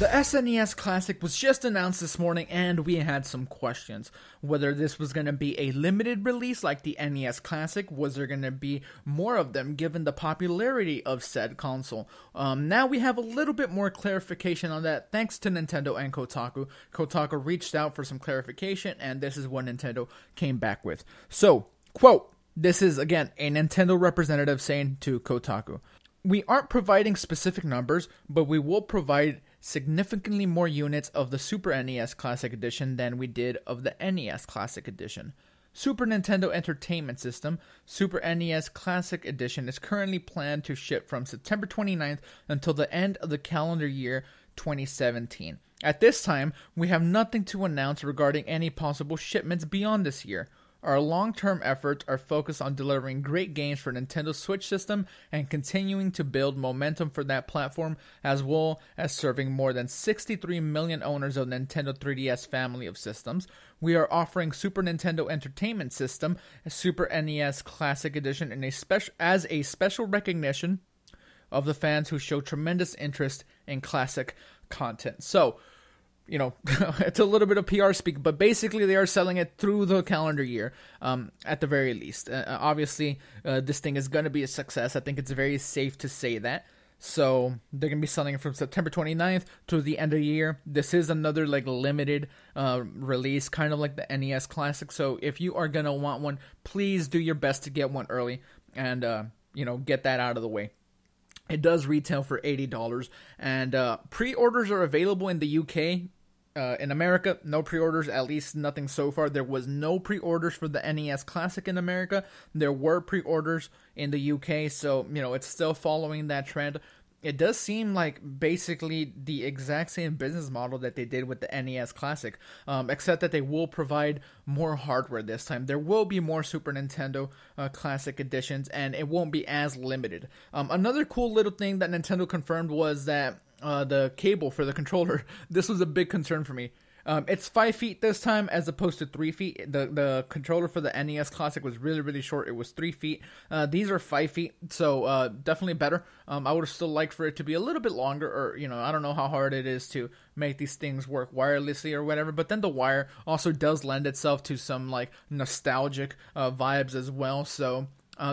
The SNES Classic was just announced this morning and we had some questions. Whether this was going to be a limited release like the NES Classic, was there going to be more of them given the popularity of said console? Now we have a little bit more clarification on that thanks to Nintendo and Kotaku. Kotaku reached out for some clarification and this is what Nintendo came back with. So, quote, this is again a Nintendo representative saying to Kotaku, "We aren't providing specific numbers, but we will provide significantly more units of the Super NES Classic Edition than we did of the NES Classic Edition. Super Nintendo Entertainment System Super NES Classic Edition is currently planned to ship from September 29th until the end of the calendar year 2017. At this time, we have nothing to announce regarding any possible shipments beyond this year. Our long-term efforts are focused on delivering great games for Nintendo Switch system and continuing to build momentum for that platform, as well as serving more than 63 million owners of Nintendo 3DS family of systems. We are offering Super Nintendo Entertainment System, Super NES Classic Edition, as a special recognition of the fans who show tremendous interest in classic content." So, you know, it's a little bit of PR speak, but basically they are selling it through the calendar year, at the very least. Obviously, this thing is going to be a success. I think it's very safe to say that. So they're going to be selling it from September 29th to the end of the year. This is another like limited release, kind of like the NES Classic. So if you are going to want one, please do your best to get one early and, you know, get that out of the way. It does retail for $80, and pre-orders are available in the UK. In America, no pre-orders, at least nothing so far. There was no pre-orders for the NES Classic in America. There were pre-orders in the UK, so, you know, it's still following that trend. It does seem like basically the exact same business model that they did with the NES Classic, except that they will provide more hardware this time. There will be more Super Nintendo Classic editions, and it won't be as limited. Another cool little thing that Nintendo confirmed was that the cable for the controller, this was a big concern for me. It's 5 feet this time as opposed to 3 feet. The controller for the NES Classic was really, really short. It was 3 feet. These are 5 feet, so definitely better. I would have still liked for it to be a little bit longer, or, you know, I don't know how hard it is to make these things work wirelessly or whatever, but then the wire also does lend itself to some, like, nostalgic vibes as well. So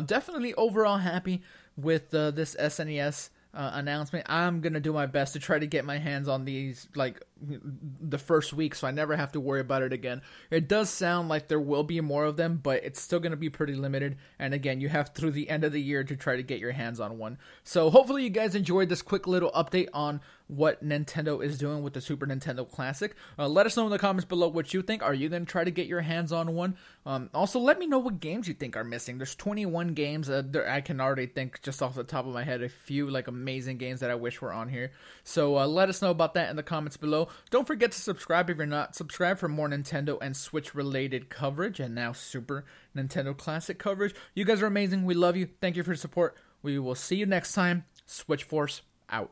definitely overall happy with this SNES announcement. I'm gonna do my best to try to get my hands on these like the first week, so I never have to worry about it again. It does sound like there will be more of them, but it's still gonna be pretty limited, and again, you have through the end of the year to try to get your hands on one. So hopefully you guys enjoyed this quick little update on what Nintendo is doing with the Super Nintendo Classic. Let us know in the comments below what you think. Are you going to try to get your hands on one? Also, let me know what games you think are missing. There's 21 games. I can already think just off the top of my head a few like amazing games that I wish were on here. So let us know about that in the comments below. Don't forget to subscribe if you're not. Subscribe for more Nintendo and Switch related coverage, and now Super Nintendo Classic coverage. You guys are amazing. We love you. Thank you for your support. We will see you next time. Switch Force out.